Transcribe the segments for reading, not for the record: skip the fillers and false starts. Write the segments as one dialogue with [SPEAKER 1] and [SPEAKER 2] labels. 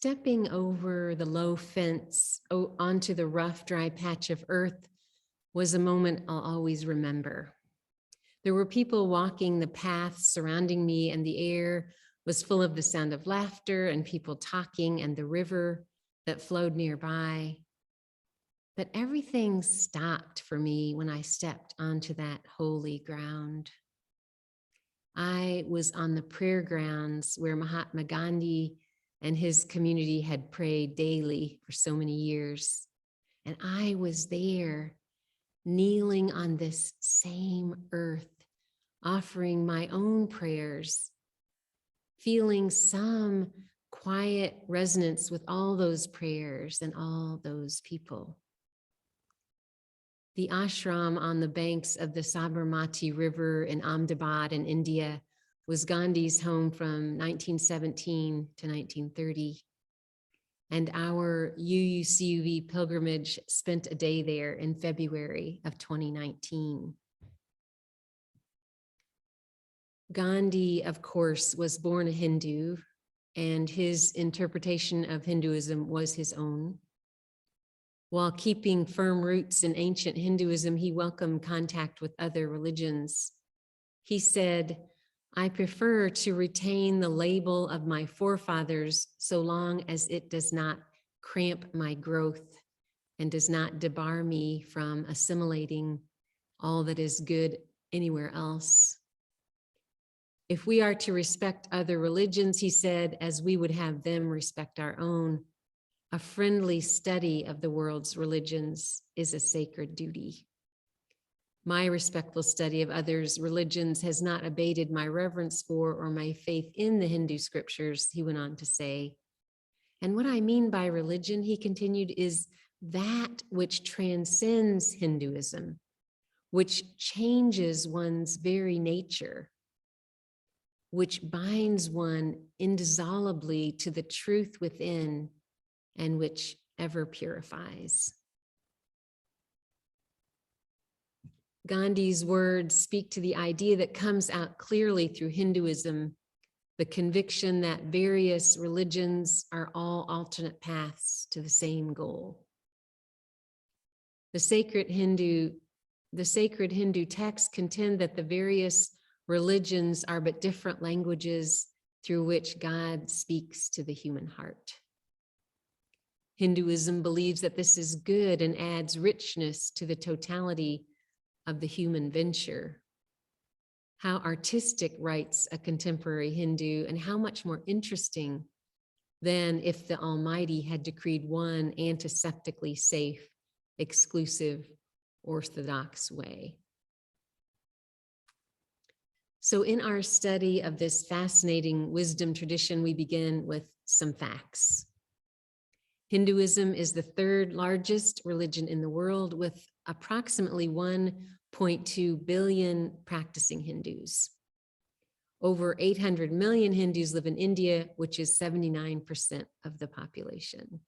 [SPEAKER 1] Stepping over the low fence onto the rough, dry patch of earth was a moment I'll always remember. There were people walking the path surrounding me, and the air was full of the sound of laughter and people talking and the river that flowed nearby. But everything stopped for me when I stepped onto that holy ground. I was on the prayer grounds where Mahatma Gandhi and his community had prayed daily for so many years. And I was there, kneeling on this same earth, offering my own prayers, feeling some quiet resonance with all those prayers and all those people. The ashram on the banks of the Sabarmati River in Ahmedabad in India was Gandhi's home from 1917 to 1930. And our UUCUV pilgrimage spent a day there in February of 2019. Gandhi, of course, was born a Hindu, and his interpretation of Hinduism was his own. While keeping firm roots in ancient Hinduism, he welcomed contact with other religions. He said, "I prefer to retain the label of my forefathers so long as it does not cramp my growth and does not debar me from assimilating all that is good anywhere else. If we are to respect other religions," he said, "as we would have them respect our own, a friendly study of the world's religions is a sacred duty. My respectful study of others' religions has not abated my reverence for or my faith in the Hindu scriptures," he went on to say. And what I mean by religion, he continued, is that which transcends Hinduism, which changes one's very nature, which binds one indissolubly to the truth within, and which ever purifies. Gandhi's words speak to the idea that comes out clearly through Hinduism, the conviction that various religions are all alternate paths to the same goal. The sacred Hindu texts contend that the various religions are but different languages through which God speaks to the human heart. Hinduism believes that this is good and adds richness to the totality of the human venture. How artistic, writes a contemporary Hindu, and how much more interesting than if the Almighty had decreed one antiseptically safe, exclusive, orthodox way. So in our study of this fascinating wisdom tradition, we begin with some facts. Hinduism is the third largest religion in the world, with approximately 1.2 billion practicing Hindus. Over 800 million Hindus live in India, which is 79% of the population.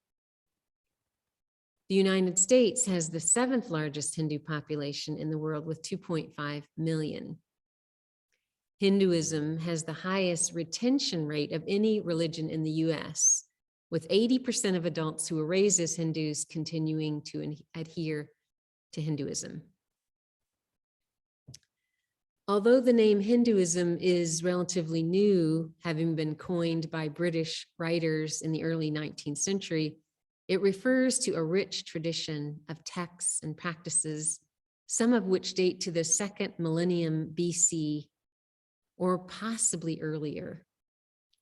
[SPEAKER 1] The United States has the seventh largest Hindu population in the world with 2.5 million. Hinduism has the highest retention rate of any religion in the US, with 80% of adults who were raised as Hindus continuing to adhere to Hinduism. Although the name Hinduism is relatively new, having been coined by British writers in the early 19th century, it refers to a rich tradition of texts and practices, some of which date to the second millennium BC, or possibly earlier.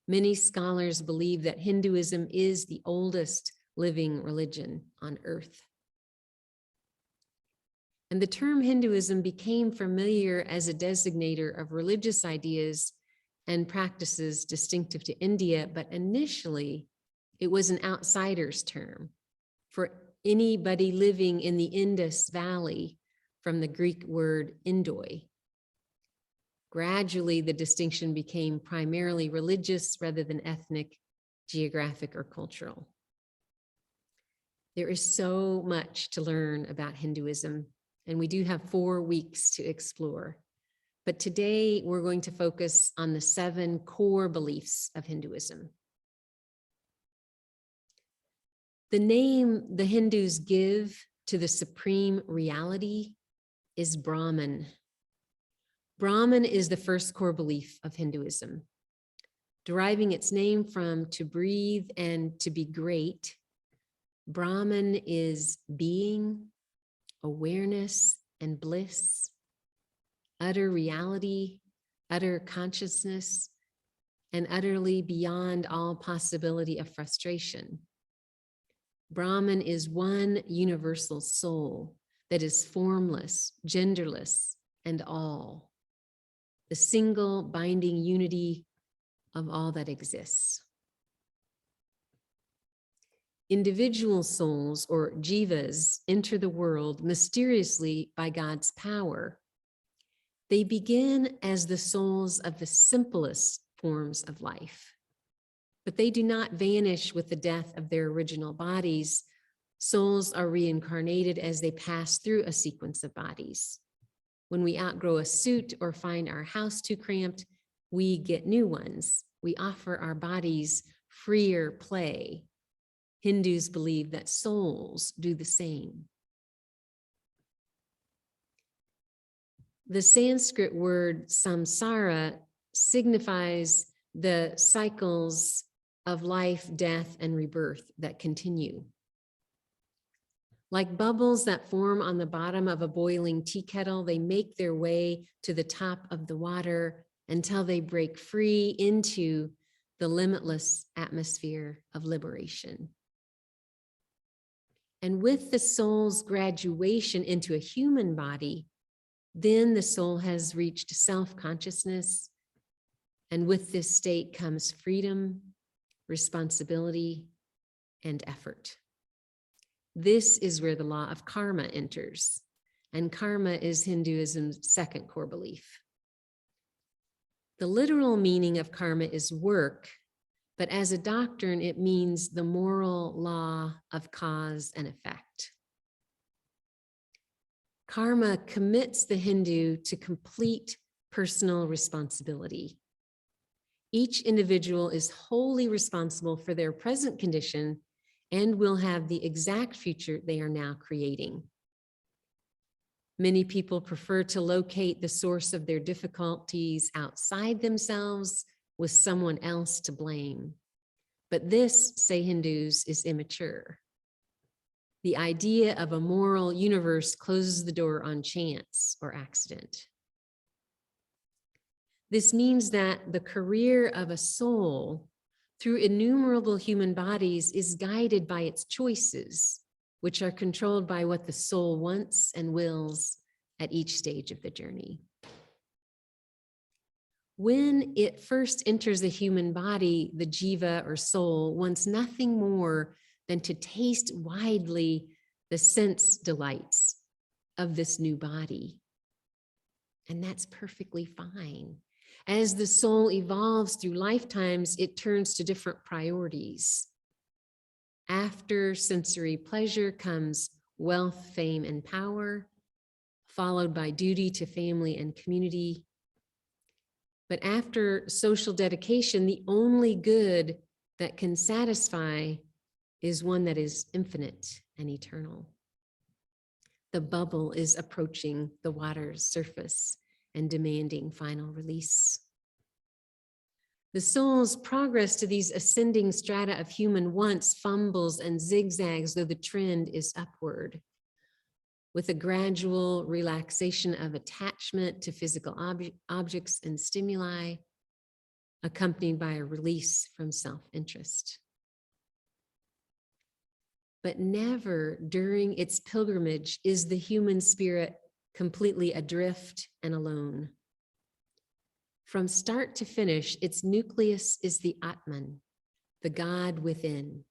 [SPEAKER 1] Many scholars believe that Hinduism is the oldest living religion on earth. And the term Hinduism became familiar as a designator of religious ideas and practices distinctive to India, but initially it was an outsider's term for anybody living in the Indus Valley, from the Greek word Indoi. Gradually, the distinction became primarily religious rather than ethnic, geographic, or cultural. There is so much to learn about Hinduism, and we do have 4 weeks to explore. But today, we're going to focus on the 7 core beliefs of Hinduism. The name the Hindus give to the supreme reality is Brahman. Brahman is the first core belief of Hinduism, deriving its name from to breathe and to be great. Brahman is being, awareness, and bliss, utter reality, utter consciousness, and utterly beyond all possibility of frustration. Brahman is one universal soul that is formless, genderless, and all, the single binding unity of all that exists. Individual souls, or jivas, enter the world mysteriously by God's power. They begin as the souls of the simplest forms of life, but they do not vanish with the death of their original bodies. Souls are reincarnated as they pass through a sequence of bodies. When we outgrow a suit or find our house too cramped, we get new ones. We offer our bodies freer play. Hindus believe that souls do the same. The Sanskrit word samsara signifies the cycles of life, death, and rebirth that continue. Like bubbles that form on the bottom of a boiling tea kettle, they make their way to the top of the water until they break free into the limitless atmosphere of liberation. And with the soul's graduation into a human body, then the soul has reached self-consciousness. And with this state comes freedom, responsibility, and effort. This is where the law of karma enters. And karma is Hinduism's second core belief. The literal meaning of karma is work, but as a doctrine, it means the moral law of cause and effect. Karma commits the Hindu to complete personal responsibility. Each individual is wholly responsible for their present condition and will have the exact future they are now creating. Many people prefer to locate the source of their difficulties outside themselves, with someone else to blame. But this, say Hindus, is immature. The idea of a moral universe closes the door on chance or accident. This means that the career of a soul through innumerable human bodies is guided by its choices, which are controlled by what the soul wants and wills at each stage of the journey. When it first enters the human body, the jiva or soul wants nothing more than to taste widely the sense delights of this new body. And that's perfectly fine. As the soul evolves through lifetimes, it turns to different priorities. After sensory pleasure comes wealth, fame, and power, followed by duty to family and community. But after social dedication, the only good that can satisfy is one that is infinite and eternal. The bubble is approaching the water's surface and demanding final release. The soul's progress to these ascending strata of human wants fumbles and zigzags, though the trend is upward, with a gradual relaxation of attachment to physical objects and stimuli, accompanied by a release from self-interest. But never during its pilgrimage is the human spirit completely adrift and alone. From start to finish, its nucleus is the Atman, the God within.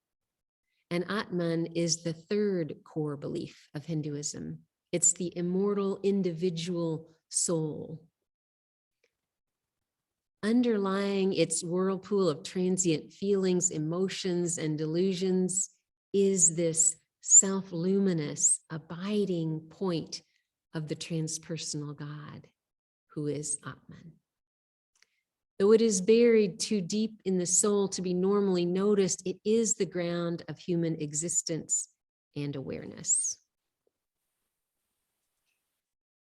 [SPEAKER 1] And Atman is the third core belief of Hinduism. It's the immortal individual soul. Underlying its whirlpool of transient feelings, emotions, and delusions is this self-luminous, abiding point of the transpersonal God, who is Atman. Though it is buried too deep in the soul to be normally noticed, it is the ground of human existence and awareness.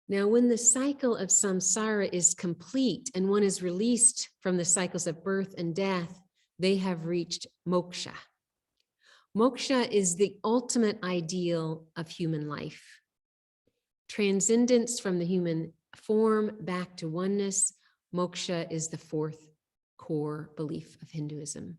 [SPEAKER 1] Now, when the cycle of samsara is complete and one is released from the cycles of birth and death, they have reached moksha. Moksha is the ultimate ideal of human life. Transcendence from the human form back to oneness. Moksha is the fourth core belief of Hinduism.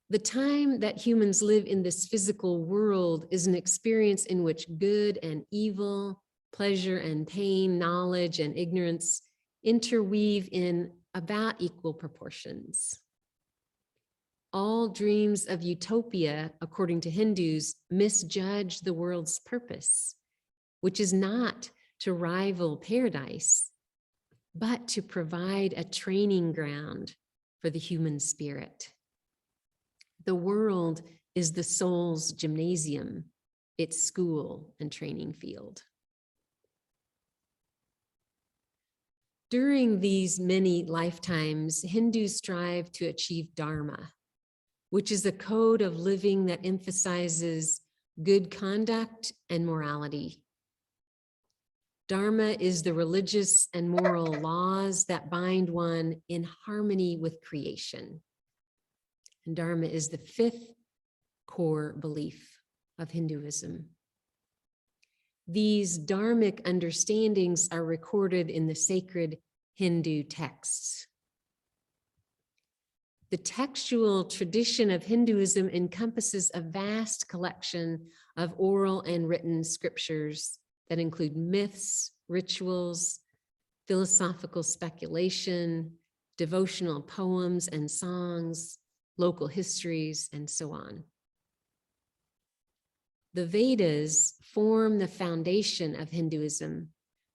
[SPEAKER 1] The time that humans live in this physical world is an experience in which good and evil, pleasure and pain, knowledge and ignorance interweave in about equal proportions. All dreams of utopia, according to Hindus, misjudge the world's purpose, which is not to rival paradise, but to provide a training ground for the human spirit. The world is the soul's gymnasium, its school and training field. During these many lifetimes, Hindus strive to achieve Dharma, which is a code of living that emphasizes good conduct and morality. Dharma is the religious and moral laws that bind one in harmony with creation. And Dharma is the fifth core belief of Hinduism. These dharmic understandings are recorded in the sacred Hindu texts. The textual tradition of Hinduism encompasses a vast collection of oral and written scriptures that include myths, rituals, philosophical speculation, devotional poems and songs, local histories, and so on. The Vedas form the foundation of Hinduism,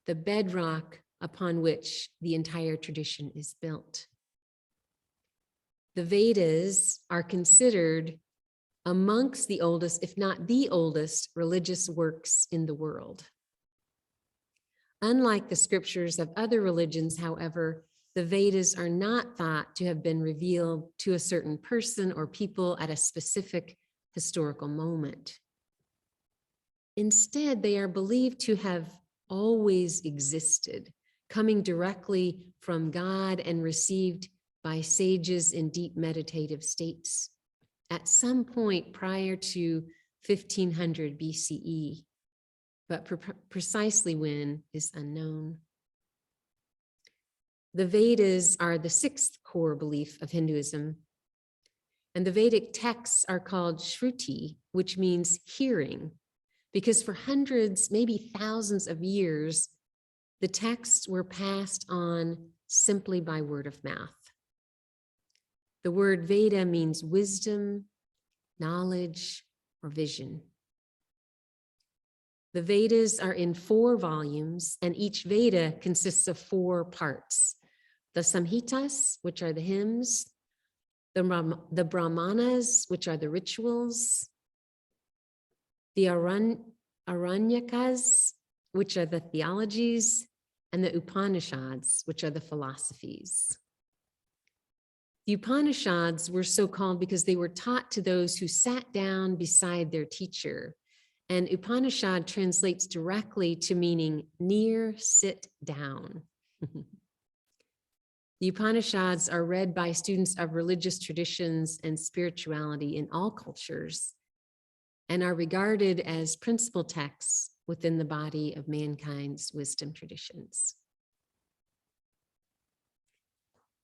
[SPEAKER 1] the bedrock upon which the entire tradition is built. The Vedas are considered amongst the oldest, if not the oldest, religious works in the world. Unlike the scriptures of other religions, however, the Vedas are not thought to have been revealed to a certain person or people at a specific historical moment. Instead, they are believed to have always existed, coming directly from God and received by sages in deep meditative states at some point prior to 1500 BCE, but precisely when is unknown. The Vedas are the sixth core belief of Hinduism, and the Vedic texts are called Shruti, which means hearing, because for hundreds, maybe thousands of years, the texts were passed on simply by word of mouth. The word Veda means wisdom, knowledge, or vision. The Vedas are in 4 volumes, and each Veda consists of 4 parts. The Samhitas, which are the hymns, the Brahmanas, which are the rituals, the Aranyakas, which are the theologies, and the Upanishads, which are the philosophies. The Upanishads were so called because they were taught to those who sat down beside their teacher. And Upanishad translates directly to meaning near, sit down. The Upanishads are read by students of religious traditions and spirituality in all cultures and are regarded as principal texts within the body of mankind's wisdom traditions.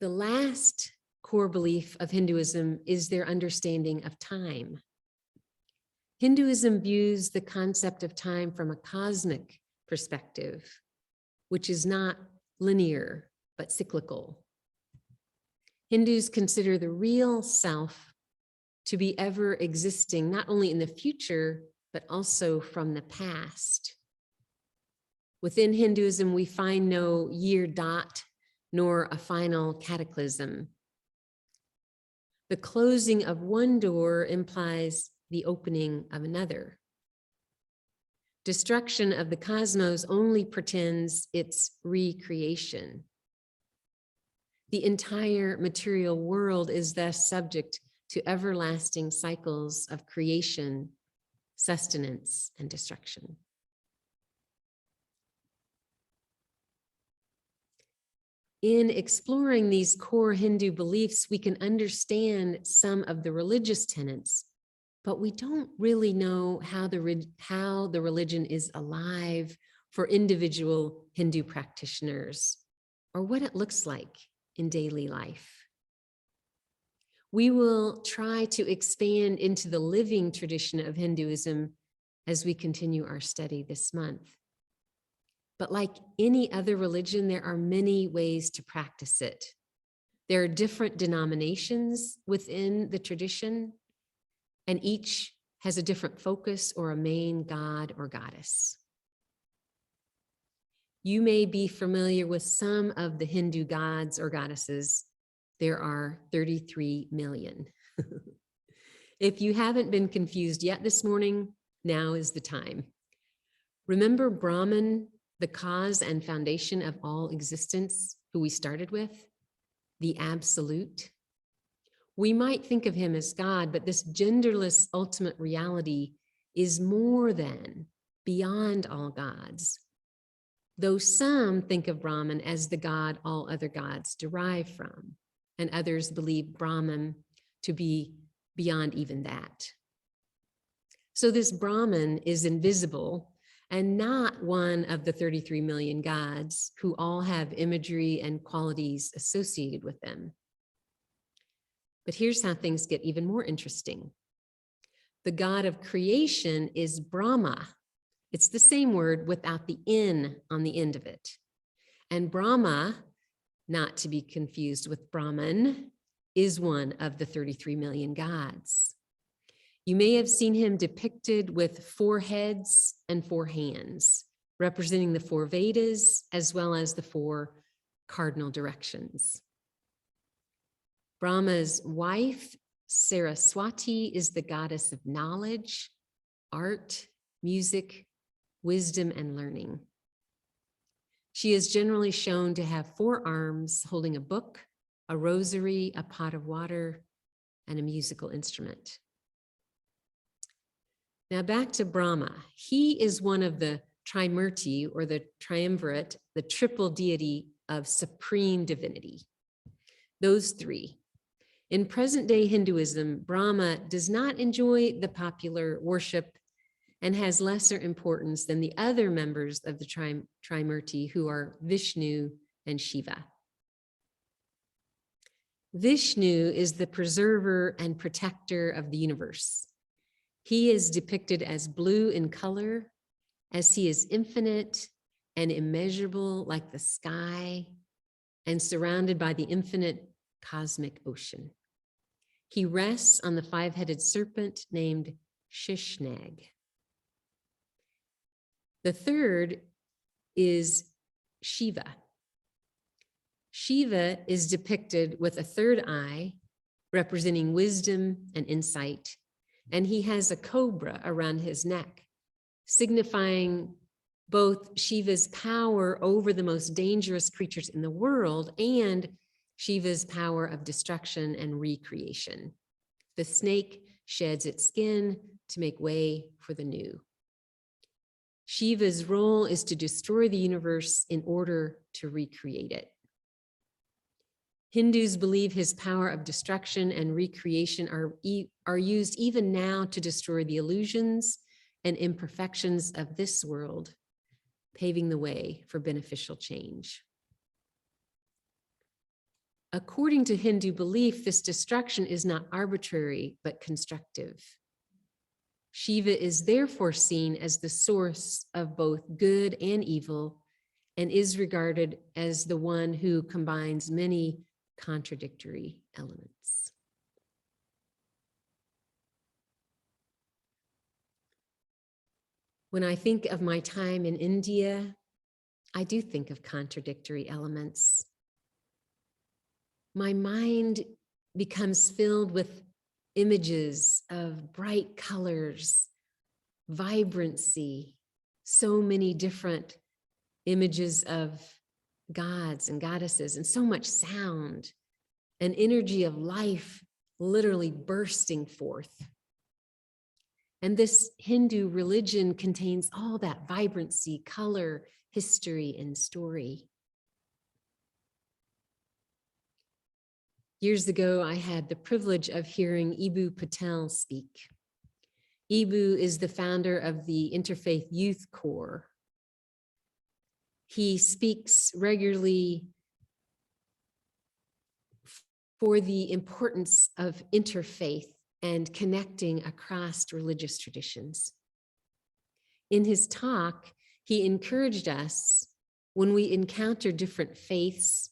[SPEAKER 1] The last core belief of Hinduism is their understanding of time. Hinduism views the concept of time from a cosmic perspective, which is not linear, but cyclical. Hindus consider the real self to be ever existing, not only in the future, but also from the past. Within Hinduism, we find no year dot, nor a final cataclysm. The closing of one door implies the opening of another. Destruction of the cosmos only pretends it's recreation. The entire material world is thus subject to everlasting cycles of creation, sustenance, and destruction. In exploring these core Hindu beliefs, we can understand some of the religious tenets, but we don't really know how the religion is alive for individual Hindu practitioners, or what it looks like in daily life. We will try to expand into the living tradition of Hinduism as we continue our study this month. But like any other religion, there are many ways to practice it. There are different denominations within the tradition, and each has a different focus or a main god or goddess. You may be familiar with some of the Hindu gods or goddesses. There are 33 million. If you haven't been confused yet this morning, now is the time. Remember Brahman, the cause and foundation of all existence, who we started with, the absolute? We might think of him as God, but this genderless ultimate reality is more than, beyond all gods. Though some think of Brahman as the god all other gods derive from, and others believe Brahman to be beyond even that. So this Brahman is invisible and not one of the 33 million gods who all have imagery and qualities associated with them. But here's how things get even more interesting. The god of creation is Brahma. It's the same word without the N on the end of it. And Brahma, not to be confused with Brahman, is one of the 33 million gods. You may have seen him depicted with 4 heads and 4 hands, representing the 4 Vedas as well as the 4 cardinal directions. Brahma's wife, Saraswati, is the goddess of knowledge, art, music, wisdom, and learning. She is generally shown to have 4 arms holding a book, a rosary, a pot of water, and a musical instrument. Now back to Brahma. He is one of the Trimurti, or the triumvirate, the triple deity of supreme divinity. Those 3. In present-day Hinduism, Brahma does not enjoy the popular worship and has lesser importance than the other members of the Trimurti, who are Vishnu and Shiva. Vishnu is the preserver and protector of the universe. He is depicted as blue in color, as he is infinite and immeasurable like the sky, and surrounded by the infinite cosmic ocean. He rests on the 5-headed serpent named Shishnag. The third is Shiva. Shiva is depicted with a 3rd eye, representing wisdom and insight, and he has a cobra around his neck, signifying both Shiva's power over the most dangerous creatures in the world and Shiva's power of destruction and recreation. The snake sheds its skin to make way for the new. Shiva's role is to destroy the universe in order to recreate it. Hindus believe his power of destruction and recreation are used even now to destroy the illusions and imperfections of this world, paving the way for beneficial change. According to Hindu belief, this destruction is not arbitrary, but constructive. Shiva is therefore seen as the source of both good and evil, and is regarded as the one who combines many contradictory elements. When I think of my time in India, I do think of contradictory elements. My mind becomes filled with images of bright colors, vibrancy, so many different images of gods and goddesses, and so much sound, an energy of life literally bursting forth. And this Hindu religion contains all that vibrancy, color, history, and story. Years ago, I had the privilege of hearing Ibu Patel speak. Ibu is the founder of the Interfaith Youth Corps. He speaks regularly for the importance of interfaith and connecting across religious traditions. In his talk, he encouraged us, when we encounter different faiths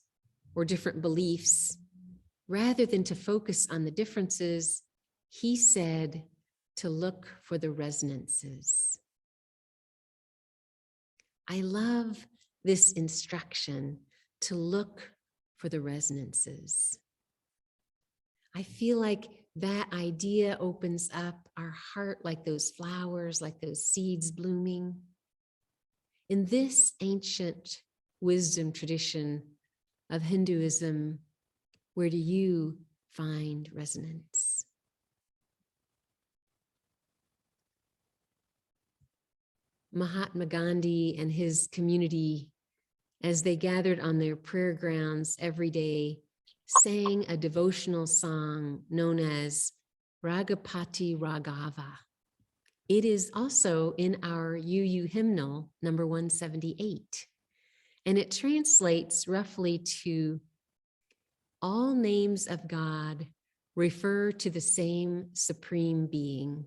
[SPEAKER 1] or different beliefs, rather than to focus on the differences, he said to look for the resonances. I love this instruction to look for the resonances. I feel like that idea opens up our heart like those flowers, like those seeds blooming. In this ancient wisdom tradition of Hinduism, where do you find resonance? Mahatma Gandhi and his community, as they gathered on their prayer grounds every day, sang a devotional song known as Ragapati Raghava. It is also in our UU hymnal, number 178, and it translates roughly to, all names of God refer to the same supreme being.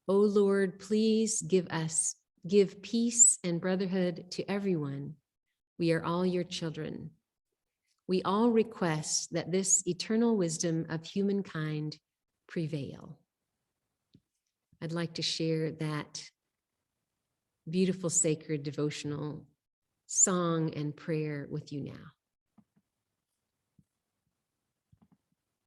[SPEAKER 1] O Lord, please give peace and brotherhood to everyone. We are all your children. We all request that this eternal wisdom of humankind prevail. I'd like to share that beautiful sacred devotional song and prayer with you now.